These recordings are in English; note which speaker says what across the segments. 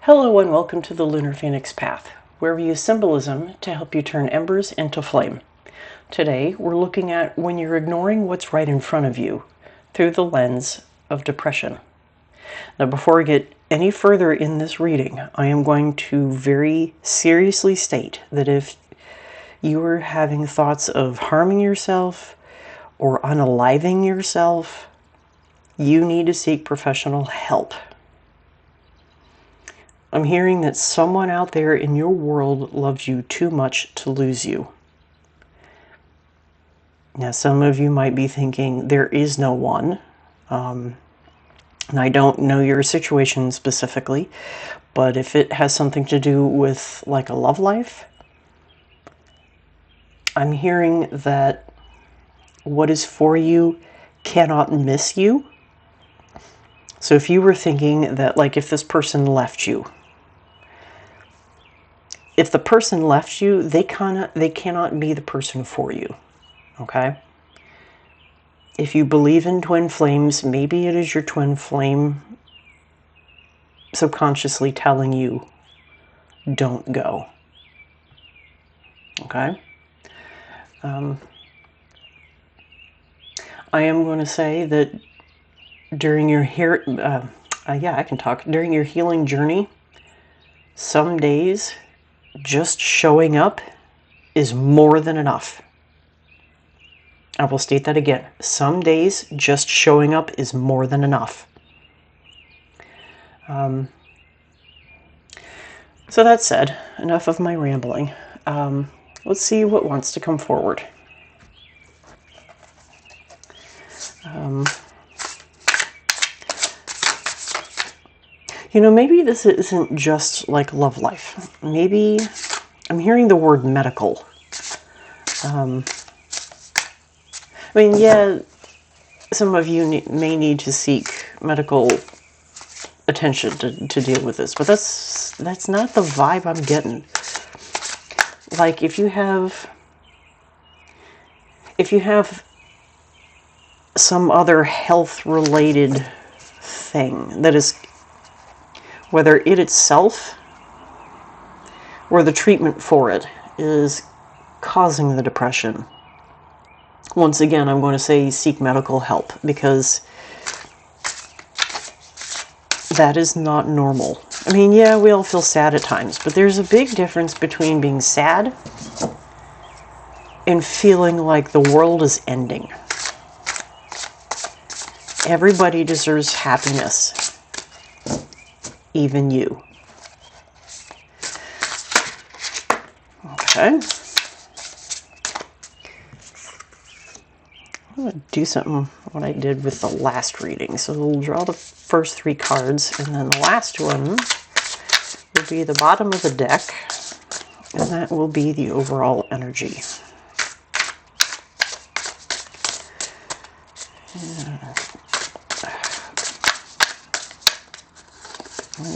Speaker 1: Hello and welcome to the Lunar Phoenix Path, where we use symbolism to help you turn embers into flame. Today, we're looking at when you're ignoring what's right in front of you through the lens of depression. Now, before we get any further in this reading, I am going to very seriously state that if you are having thoughts of harming yourself or unaliving yourself, you need to seek professional help. I'm hearing that someone out there in your world loves you too much to lose you. Now, some of you might be thinking, there is no one. And I don't know your situation specifically, but if it has something to do with like a love life, I'm hearing that what is for you cannot miss you. So if you were thinking that, like, if this person left you, if the person left you, they cannot be the person for you, okay? If you believe in twin flames, maybe it is your twin flame subconsciously telling you, don't go, okay? I am going to say that during your during your healing journey, some days just showing up is more than enough. I will state that again. Some days just showing up is more than enough. So that said, enough of my rambling. Let's see what wants to come forward. Maybe this isn't just like love life. Maybe I'm hearing the word medical. Yeah, some of you may need to seek medical attention to deal with this, but that's not the vibe I'm getting. Like, if you have some other health-related thing that is, whether it itself or the treatment for it is causing the depression, once again, I'm going to say seek medical help, because that is not normal. Yeah, we all feel sad at times, but there's a big difference between being sad and feeling like the world is ending. Everybody deserves happiness, even you. Okay. I'm going to do something what I did with the last reading. So we'll draw the first three cards, and then the last one will be the bottom of the deck, and that will be the overall energy.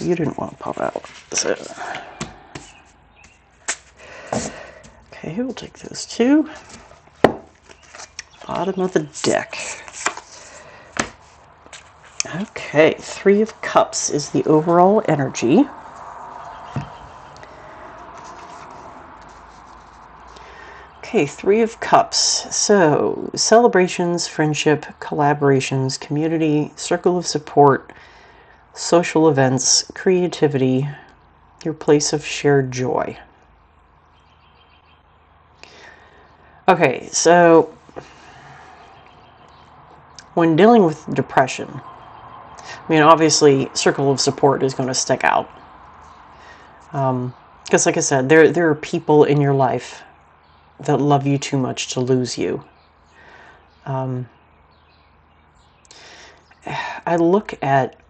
Speaker 1: You didn't want to pop out, so... Okay, we'll take those two. Bottom of the deck. Okay, Three of Cups is the overall energy. Okay, Three of Cups. So, celebrations, friendship, collaborations, community, circle of support, social events, creativity, your place of shared joy. Okay, so when dealing with depression, obviously, circle of support is going to stick out. Because, like I said, there are people in your life that love you too much to lose you. I look at...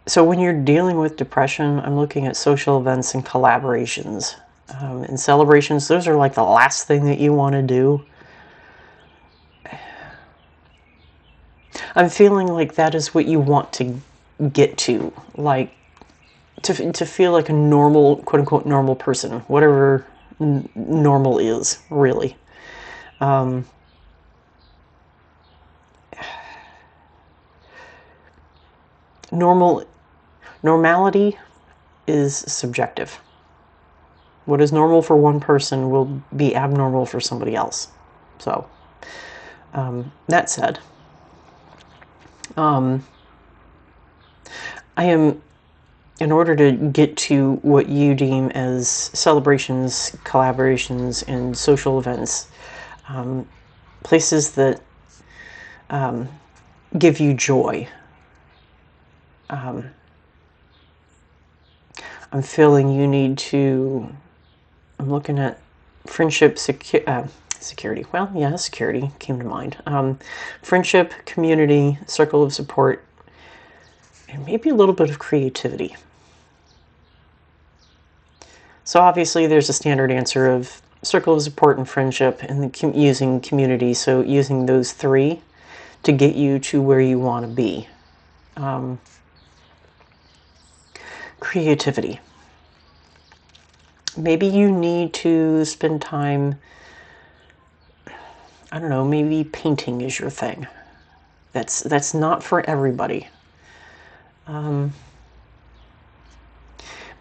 Speaker 1: So when you're dealing with depression, I'm looking at social events and collaborations. And celebrations, those are like the last thing that you want to do. I'm feeling like that is what you want to get to. Like, to feel like a normal, quote-unquote, normal person. Whatever normal is, really. Normality is subjective. What is normal for one person will be abnormal for somebody else. So, that said, I am, in order to get to what you deem as celebrations, collaborations, and social events, places that give you joy. I'm feeling you need to, I'm looking at friendship, security. Well, yeah, security came to mind. Friendship, community, circle of support, and maybe a little bit of creativity. So obviously there's a standard answer of circle of support and friendship, and using community, so using those three to get you to where you want to be. Creativity. Maybe you need to spend time, I don't know, maybe painting is your thing. That's not for everybody.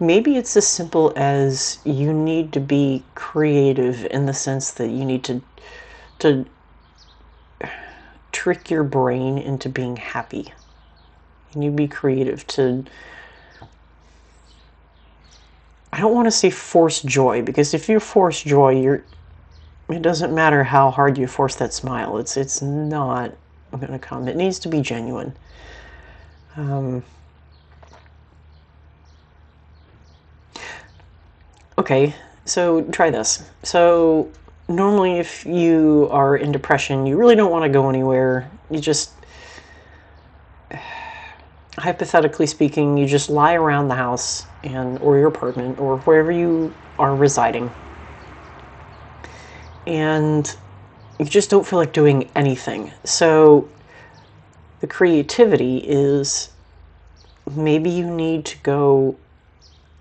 Speaker 1: Maybe it's as simple as you need to be creative in the sense that you need to trick your brain into being happy. You need to be creative to, I don't want to say force joy, because if you force joy, it doesn't matter how hard you force that smile. It's not going to come. It needs to be genuine. Okay, so try this. So normally if you are in depression, you really don't want to go anywhere. You just, hypothetically speaking, you just lie around the house or your apartment or wherever you are residing, and you just don't feel like doing anything. So the creativity is, maybe you need to go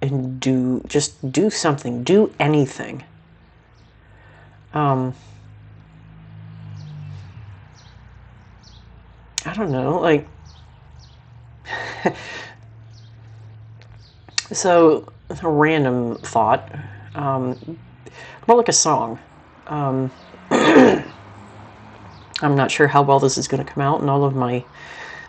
Speaker 1: and just do something, do anything. I don't know, like, so a random thought, more like a song. I'm not sure how well this is going to come out in all of my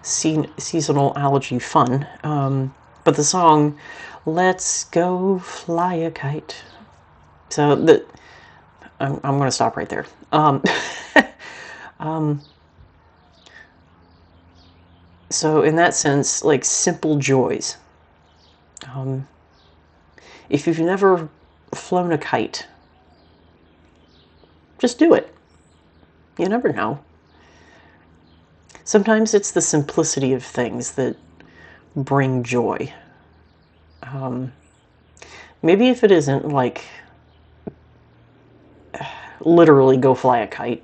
Speaker 1: seasonal allergy fun, but the song "Let's Go Fly a Kite." So I'm going to stop right there. So in that sense, like simple joys. If you've never flown a kite, just do it. You never know. Sometimes it's the simplicity of things that bring joy. Maybe if it isn't like literally go fly a kite,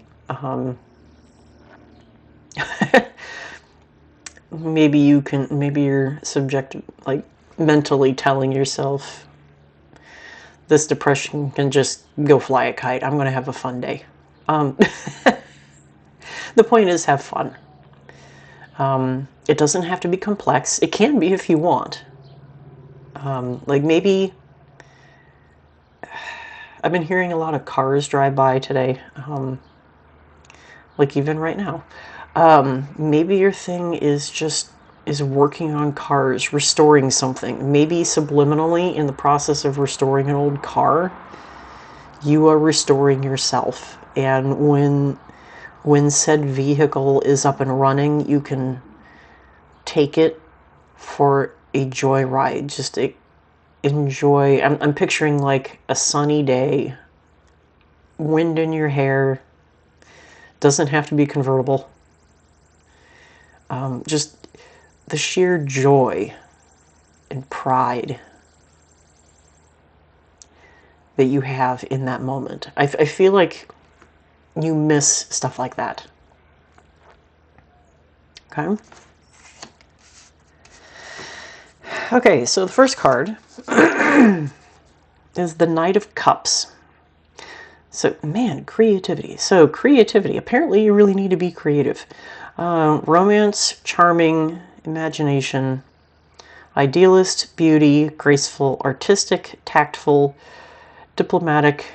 Speaker 1: maybe you're subjective, like mentally telling yourself this depression can just go fly a kite. I'm going to have a fun day. The point is, have fun. It doesn't have to be complex. It can be if you want. Like maybe, I've been hearing a lot of cars drive by today, like even right now. Maybe your thing is working on cars, restoring something. Maybe subliminally, in the process of restoring an old car, you are restoring yourself. And when said vehicle is up and running, you can take it for a joyride. Just enjoy. I'm picturing like a sunny day, wind in your hair. Doesn't have to be convertible. Just the sheer joy and pride that you have in that moment. I feel like you miss stuff like that. Okay? Okay, so the first card is the Knight of Cups. So, man, creativity. So, creativity. Apparently, you really need to be creative. Romance, charming, imagination, Idealist, beauty, graceful, artistic, tactful, diplomatic,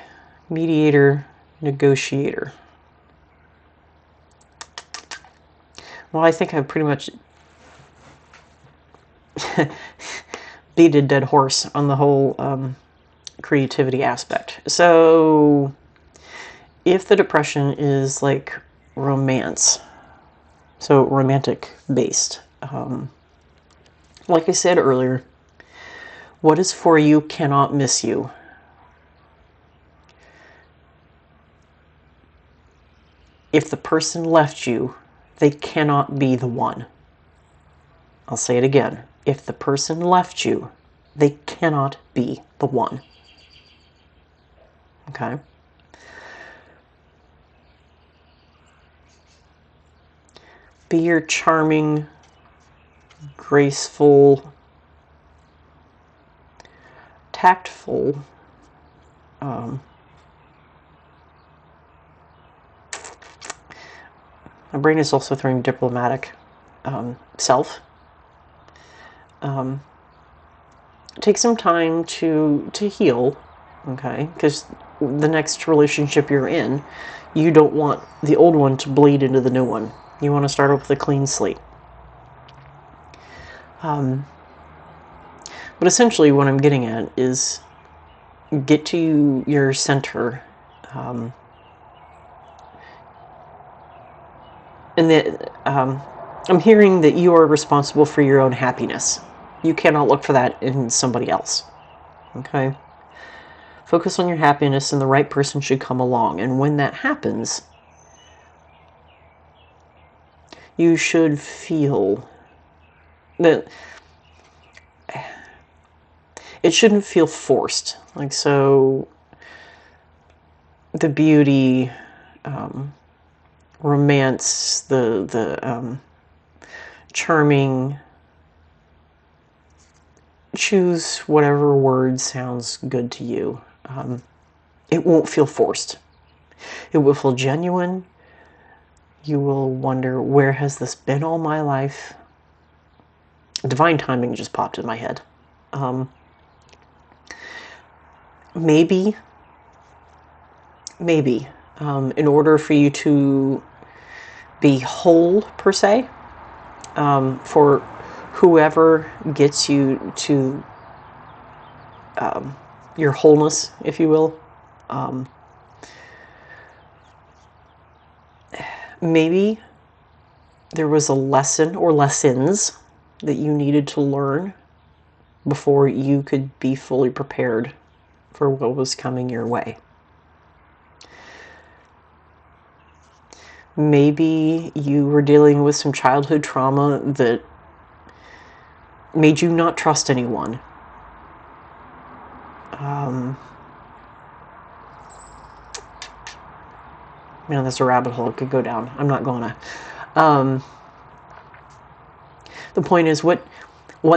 Speaker 1: mediator, negotiator. Well, I think I've pretty much beat a dead horse on the whole creativity aspect. So if the depression is like romance, so romantic based, like I said earlier, what is for you cannot miss you. If the person left you, they cannot be the one. I'll say it again. If the person left you, they cannot be the one. Okay? Be your charming, graceful, tactful, my brain is also throwing diplomatic self. Take some time to heal, okay? Because the next relationship you're in, you don't want the old one to bleed into the new one. You want to start off with a clean slate. But essentially what I'm getting at is get to your center. And that I'm hearing that you are responsible for your own happiness. You cannot look for that in somebody else. Okay? Focus on your happiness and the right person should come along. And when that happens, you should feel that it shouldn't feel forced. Like, so the beauty, romance, the charming, choose whatever word sounds good to you. It won't feel forced. It will feel genuine. You will wonder, where has this been all my life? Divine timing just popped in my head. Maybe, in order for you to be whole, per se, for whoever gets you to your wholeness, if you will, maybe there was a lesson or lessons that you needed to learn before you could be fully prepared for what was coming your way. Maybe you were dealing with some childhood trauma that made you not trust anyone. Man, that's a rabbit hole it could go down. I'm not gonna. The point is, what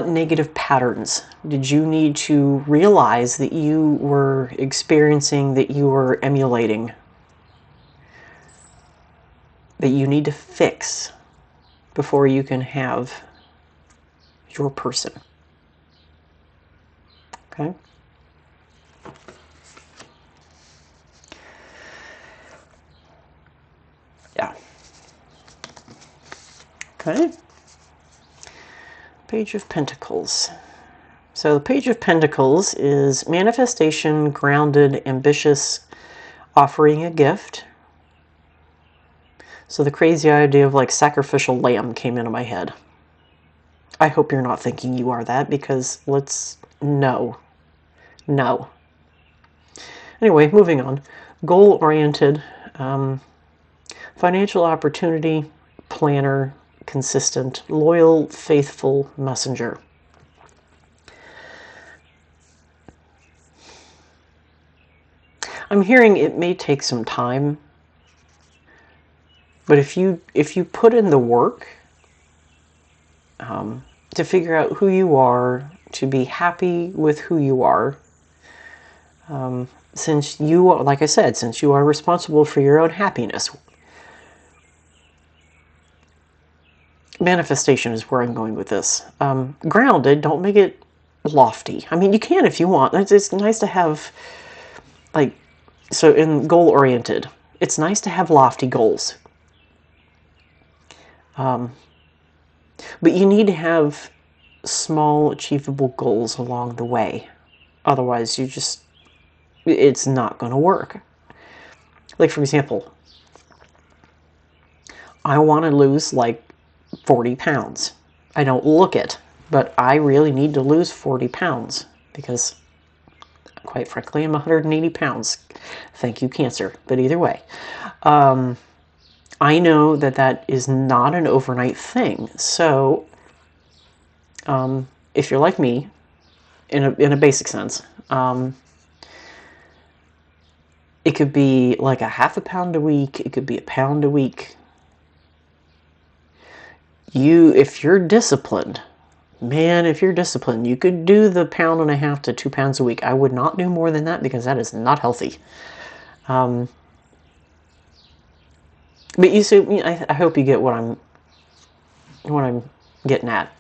Speaker 1: negative patterns did you need to realize that you were experiencing, that you were emulating, that you need to fix before you can have your person? Okay? Yeah. Okay. Page of Pentacles. So the Page of Pentacles is manifestation, grounded, ambitious, offering a gift. So the crazy idea of like sacrificial lamb came into my head. I hope you're not thinking you are that, because no. Anyway, moving on. Goal-oriented, financial opportunity, planner, consistent, loyal, faithful messenger. I'm hearing it may take some time, but if you put in the work to figure out who you are, to be happy with who you are, since you, like I said, since you are responsible for your own happiness, manifestation is where I'm going with this. Grounded, don't make it lofty. I mean, you can if you want. It's nice to have, like, so in goal-oriented, it's nice to have lofty goals. But you need to have small, achievable goals along the way. Otherwise, it's not going to work. Like, for example, I want to lose like 40 pounds. I don't look it, but I really need to lose 40 pounds because, quite frankly, I'm 180 pounds. Thank you, cancer. But either way, I know that is not an overnight thing. So, if you're like me, in a basic sense, it could be like a half a pound a week. It could be a pound a week. If you're disciplined, man, if you're disciplined, you could do the 1.5 to 2 pounds a week. I would not do more than that because that is not healthy. But you see, I hope you get what I'm getting at.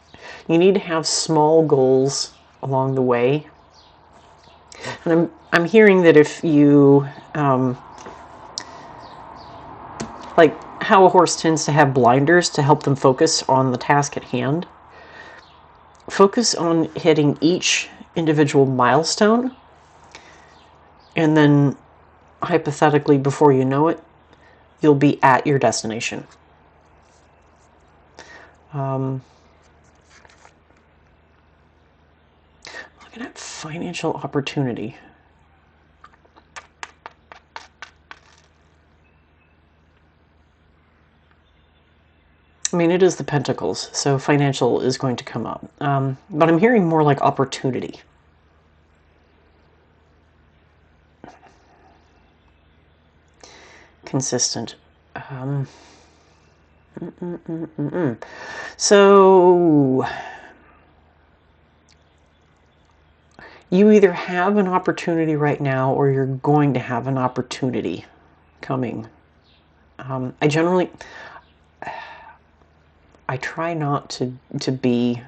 Speaker 1: You need to have small goals along the way. And I'm hearing that if you, like how a horse tends to have blinders to help them focus on the task at hand, focus on hitting each individual milestone, and then hypothetically, before you know it, you'll be at your destination. Looking at financial opportunity. I mean, it is the Pentacles, so financial is going to come up. But I'm hearing more like opportunity. Consistent. So, you either have an opportunity right now or you're going to have an opportunity coming. I try not to be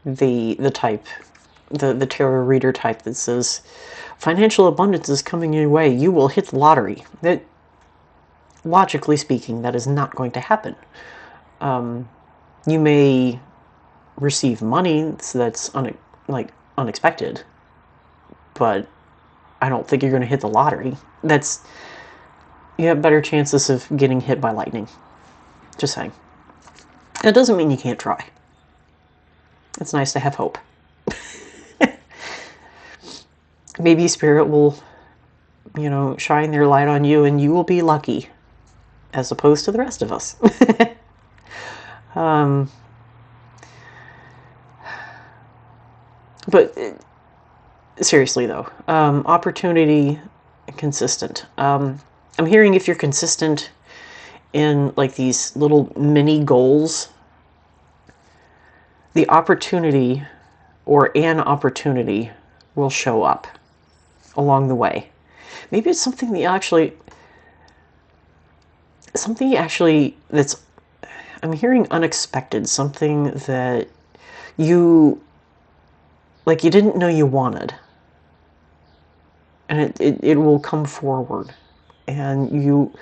Speaker 1: the type, the tarot reader type that says financial abundance is coming your way. You will hit the lottery. That, logically speaking, that is not going to happen. You may receive money that's unexpected, but I don't think you're going to hit the lottery. You have better chances of getting hit by lightning. Just saying. That doesn't mean you can't try. It's nice to have hope. Maybe Spirit will, shine their light on you and you will be lucky, as opposed to the rest of us. But seriously though, opportunity, consistent. I'm hearing if you're consistent in like these little mini goals, the opportunity or an opportunity will show up along the way. Maybe it's something that's, I'm hearing unexpected, something that you didn't know you wanted. And it will come forward. And you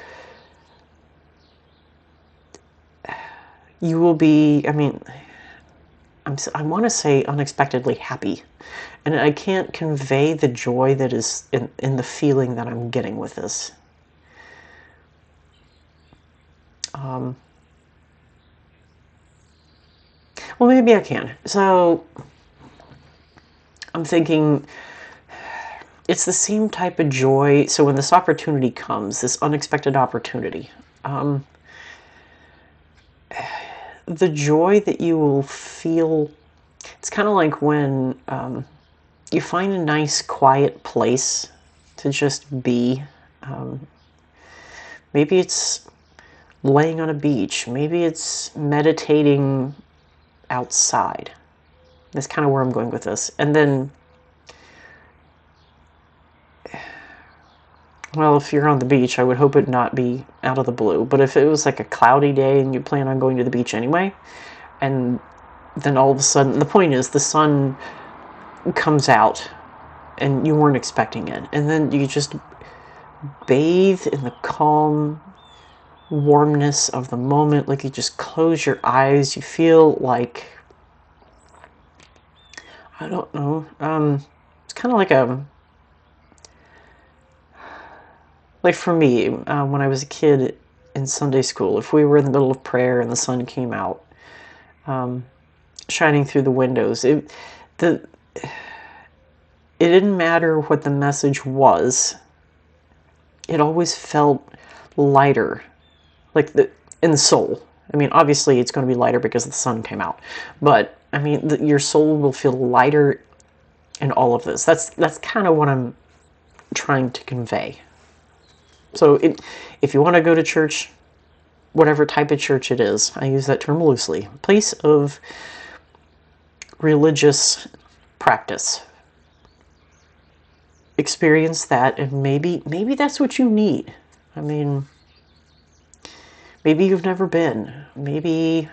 Speaker 1: will be, I want to say unexpectedly happy. And I can't convey the joy that is in the feeling that I'm getting with this. Well, maybe I can. So, I'm thinking it's the same type of joy. So when this opportunity comes, this unexpected opportunity, the joy that you will feel, it's kind of like when you find a nice quiet place to just be. Maybe it's laying on a beach. Maybe it's meditating outside. That's kind of where I'm going with this. And then, Well, if you're on the beach, I would hope it not be out of the blue. But if it was like a cloudy day and you plan on going to the beach anyway, and then all of a sudden, the point is the sun comes out and you weren't expecting it. And then you just bathe in the calm warmness of the moment. Like you just close your eyes. You feel like, I don't know, it's kind of like for me, when I was a kid in Sunday school, if we were in the middle of prayer and the sun came out, shining through the windows, it didn't matter what the message was. It always felt lighter, like in the soul. I mean, obviously it's going to be lighter because the sun came out, but I mean, your soul will feel lighter in all of this. That's kind of what I'm trying to convey. So if you want to go to church, whatever type of church it is, I use that term loosely, place of religious practice, experience that, and maybe that's what you need. I mean, maybe you've never been. Maybe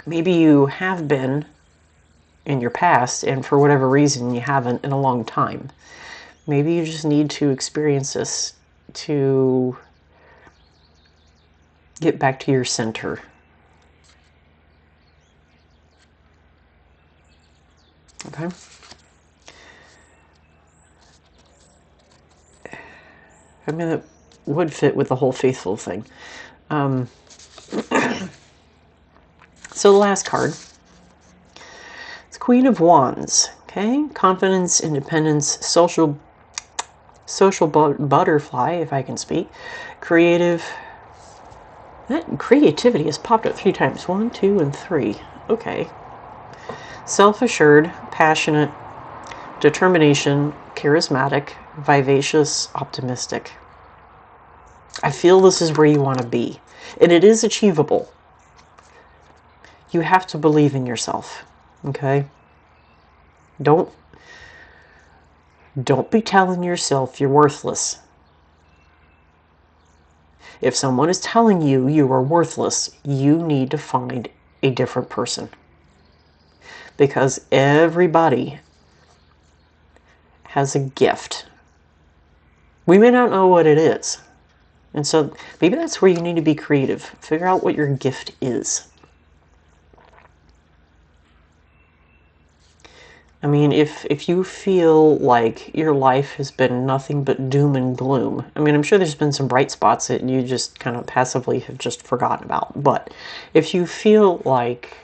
Speaker 1: you have been in your past, and for whatever reason you haven't in a long time. Maybe you just need to experience this to get back to your center. Okay? I mean, it would fit with the whole faithful thing. So the last card, it's Queen of Wands. Okay? Confidence, independence, social butterfly, if I can speak. Creative. That creativity has popped up a few times. 1, 2, and 3. Okay. Self-assured, passionate, determination, charismatic, vivacious, optimistic. I feel this is where you want to be. And it is achievable. You have to believe in yourself. Okay? Don't be telling yourself you're worthless. If someone is telling you you are worthless, you need to find a different person. Because everybody has a gift. We may not know what it is. And so maybe that's where you need to be creative. Figure out what your gift is. I mean, if you feel like your life has been nothing but doom and gloom, I mean, I'm sure there's been some bright spots that you just kind of passively have just forgotten about. But if you feel like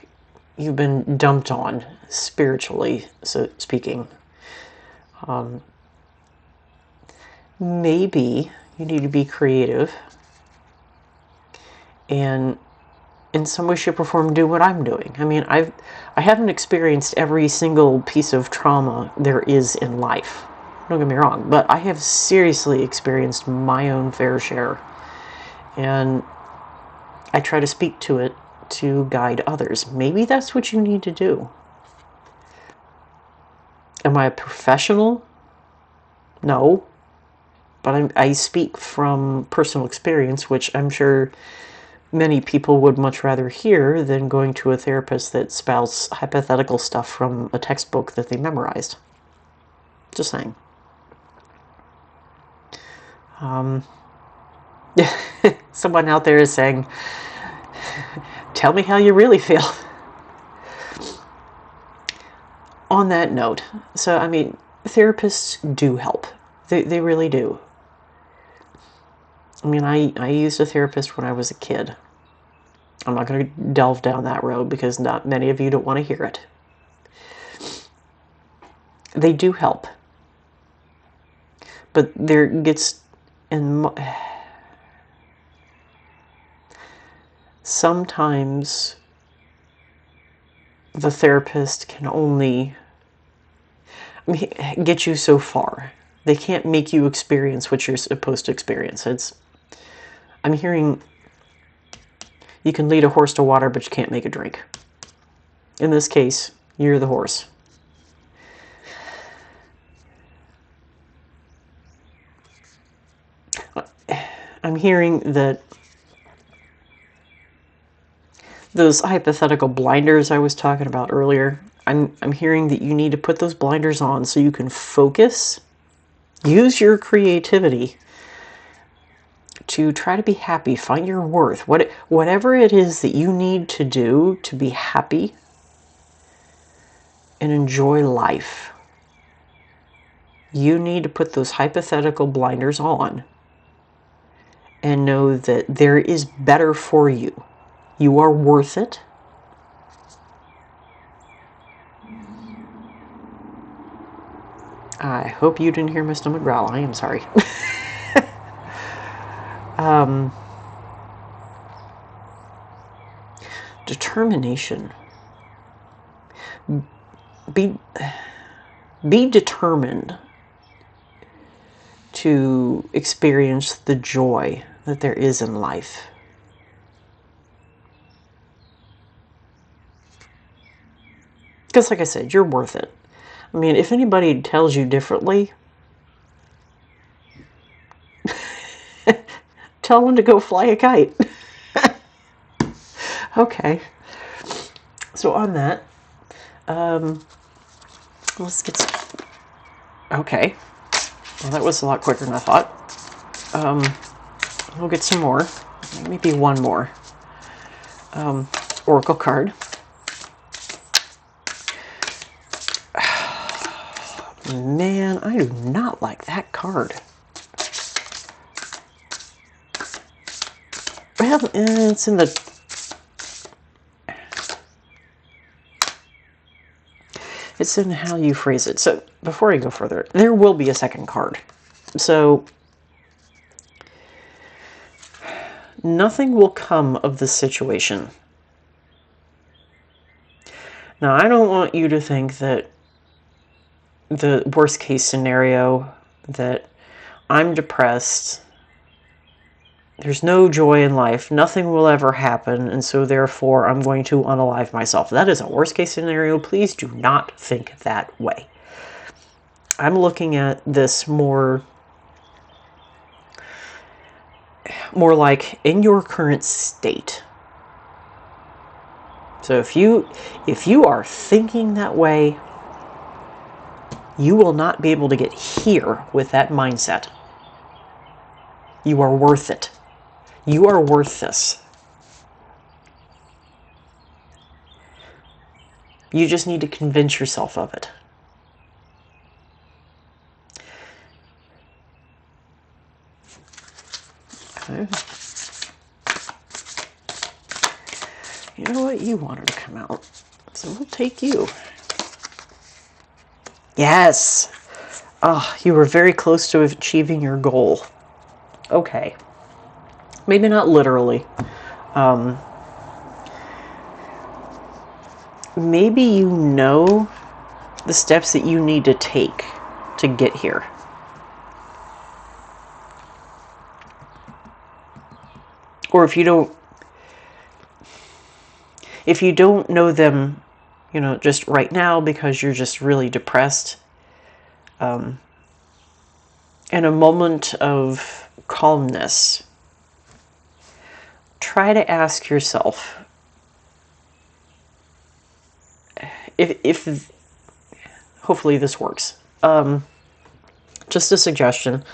Speaker 1: you've been dumped on, spiritually so speaking, maybe you need to be creative and in some way, shape, or form do what I'm doing. I mean, I haven't experienced every single piece of trauma there is in life. Don't get me wrong, but I have seriously experienced my own fair share. And I try to speak to it to guide others. Maybe that's what you need to do. Am I a professional? No. But I speak from personal experience, which I'm sure many people would much rather hear than going to a therapist that spouts hypothetical stuff from a textbook that they memorized. Just saying. Someone out there is saying, tell me how you really feel. On that note, so I mean, therapists do help. They really do. I mean, I used a therapist when I was a kid. I'm not going to delve down that road because not many of you don't want to hear it. They do help. But there gets in sometimes the therapist can only get you so far. They can't make you experience what you're supposed to experience. I'm hearing you can lead a horse to water, but you can't make it drink. In this case, you're the horse. I'm hearing that those hypothetical blinders I was talking about earlier, I'm hearing that you need to put those blinders on so you can focus, use your creativity to try to be happy, find your worth, whatever it is that you need to do to be happy and enjoy life. You need to put those hypothetical blinders on and know that there is better for you. You are worth it. I hope you didn't hear my stomach growl. I am sorry. Determination. Be determined to experience the joy that there is in life. Because like I said, you're worth it. I mean, if anybody tells you differently, tell them to go fly a kite. Okay. So on that, let's get some... Okay. Well, that was a lot quicker than I thought. We'll get some more. Maybe one more. Oracle card. Man, I do not like that card. Well, it's in the... It's in how you phrase it. So, before I go further, there will be a second card. So, nothing will come of this situation. Now, I don't want you to think that the worst case scenario, that I'm depressed, there's no joy in life, nothing will ever happen, and so therefore I'm going to unalive myself. That is a worst case scenario. Please do not think that way. I'm looking at this more like in your current state. So if you are thinking that way, you will not be able to get here with that mindset. You are worth it. You are worth this. You just need to convince yourself of it. Okay. You know what? You wanted to come out. So we'll take you. Yes! Oh, you were very close to achieving your goal. Okay. Maybe not literally. Maybe you know the steps that you need to take to get here. Or if you don't know them, just right now because you're just really depressed, in a moment of calmness, try to ask yourself, if hopefully this works. Just a suggestion.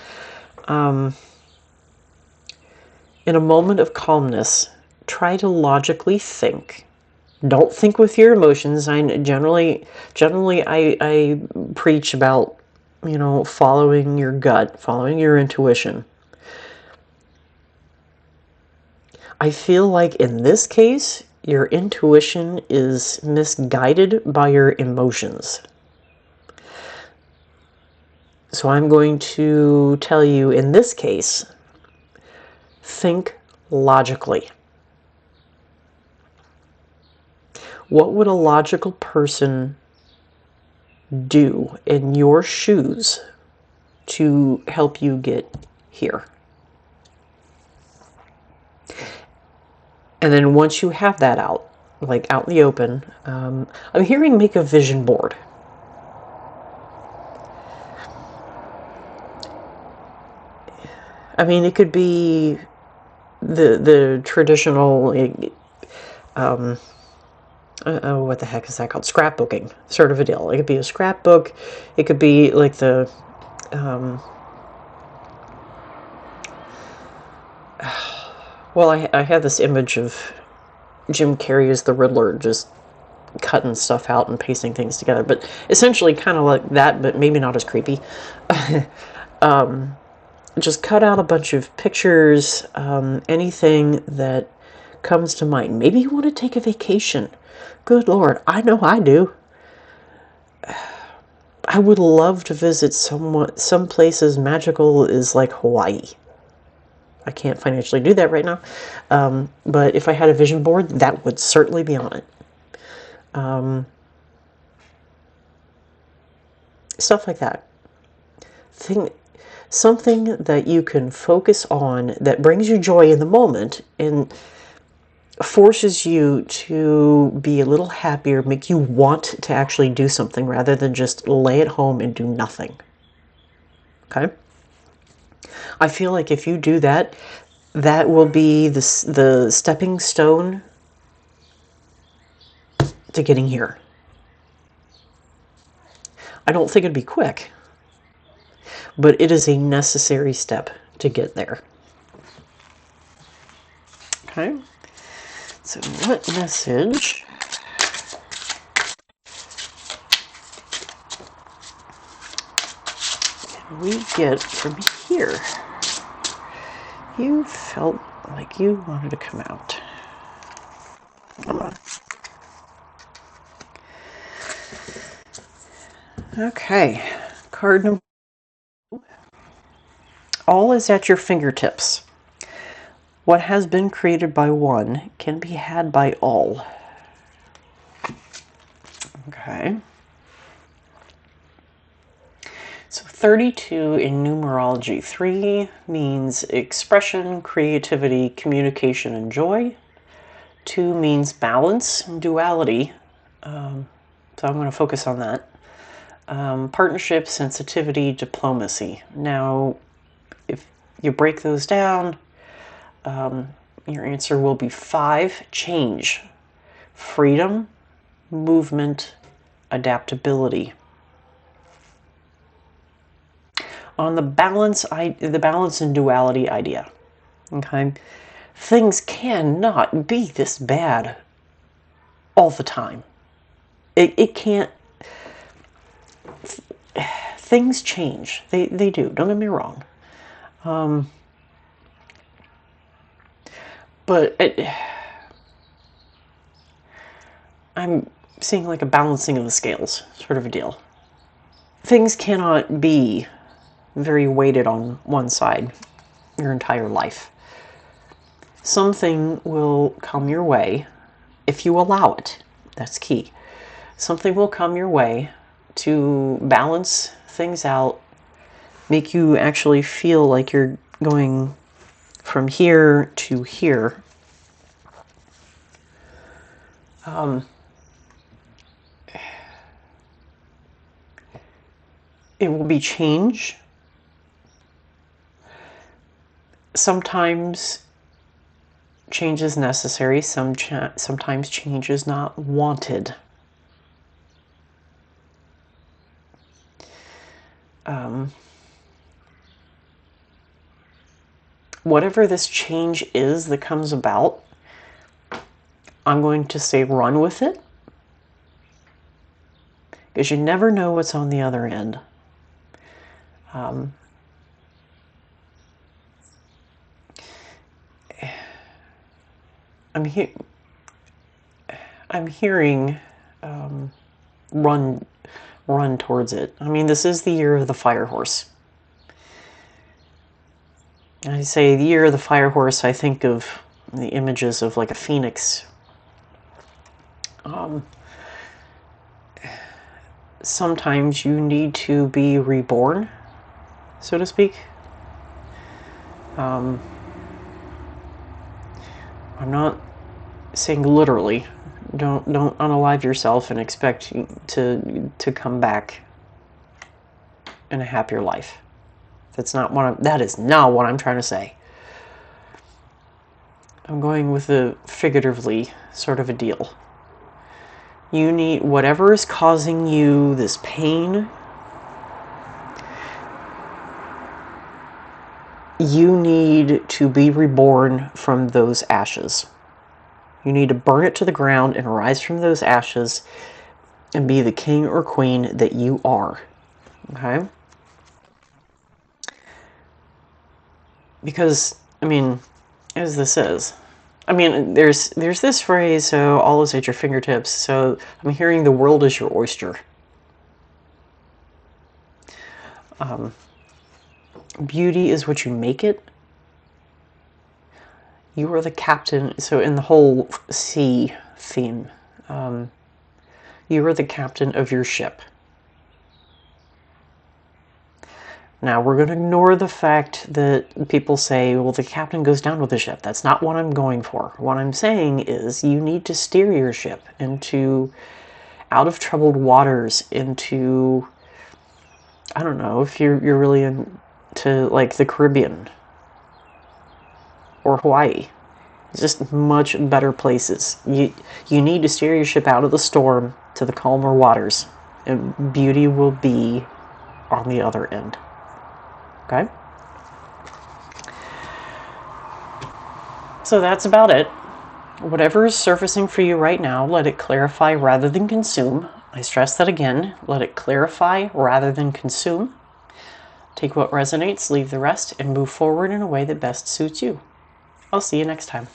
Speaker 1: In a moment of calmness, try to logically think. Don't think with your emotions. I generally I preach about, following your gut, following your intuition. I feel like in this case, your intuition is misguided by your emotions. So I'm going to tell you, in this case, think logically. What would a logical person do in your shoes to help you get here? And then once you have that out, like out in the open, I'm hearing make a vision board. I mean, it could be the traditional, what the heck is that called? Scrapbooking sort of a deal. It could be a scrapbook. It could be like the, well, I have this image of Jim Carrey as the Riddler, just cutting stuff out and pasting things together, but essentially kind of like that, but maybe not as creepy. Just cut out a bunch of pictures, anything that comes to mind. Maybe you want to take a vacation. Good Lord, I know I do. I would love to visit some places magical as like Hawaii. I can't financially do that right now, but if I had a vision board, that would certainly be on it. Stuff like that. Something that you can focus on that brings you joy in the moment and forces you to be a little happier, make you want to actually do something rather than just lay at home and do nothing. Okay? I feel like if you do that, that will be the stepping stone to getting here. I don't think it'd be quick, but it is a necessary step to get there. Okay? So what message can we get from here? You felt like you wanted to come out. Come on. Okay. Card number 2. All is at your fingertips. What has been created by one can be had by all. Okay. So 32 in numerology. 3 means expression, creativity, communication, and joy. 2 means balance, duality. So I'm going to focus on that. Partnership, sensitivity, diplomacy. Now, if you break those down, your answer will be 5, change, freedom, movement, adaptability. On the balance and duality idea, okay, things cannot be this bad all the time. It can't. Things change. They do. Don't get me wrong. But I'm seeing like a balancing of the scales sort of a deal. Things cannot be very weighted on one side your entire life. Something will come your way if you allow it. That's key. Something will come your way to balance things out, make you actually feel like you're going from here to here. It will be change. Sometimes change is necessary. Sometimes change is not wanted. Whatever this change is that comes about, I'm going to say run with it, because you never know what's on the other end. I'm hearing run towards it. I mean, this is the year of the fire horse. I say the year of the fire horse, I think of the images of like a phoenix. Sometimes you need to be reborn, so to speak. I'm not saying literally. Don't unalive yourself and expect to come back in a happier life. That is not what I'm trying to say. I'm going with a figuratively sort of a deal. You need whatever is causing you this pain. You need to be reborn from those ashes. You need to burn it to the ground and rise from those ashes and be the king or queen that you are. Okay? Because, I mean, as this is, I mean, there's this phrase, so all is at your fingertips. So I'm hearing the world is your oyster. Beauty is what you make it. You are the captain. So in the whole sea theme, you are the captain of your ship. Now, we're going to ignore the fact that people say, well, the captain goes down with the ship. That's not what I'm going for. What I'm saying is you need to steer your ship out of troubled waters, into, I don't know, if you're really into, like, the Caribbean or Hawaii. Just much better places. You need to steer your ship out of the storm to the calmer waters, and beauty will be on the other end. Okay? So that's about it. Whatever is surfacing for you right now, let it clarify rather than consume. I stress that again. Let it clarify rather than consume. Take what resonates, leave the rest, and move forward in a way that best suits you. I'll see you next time.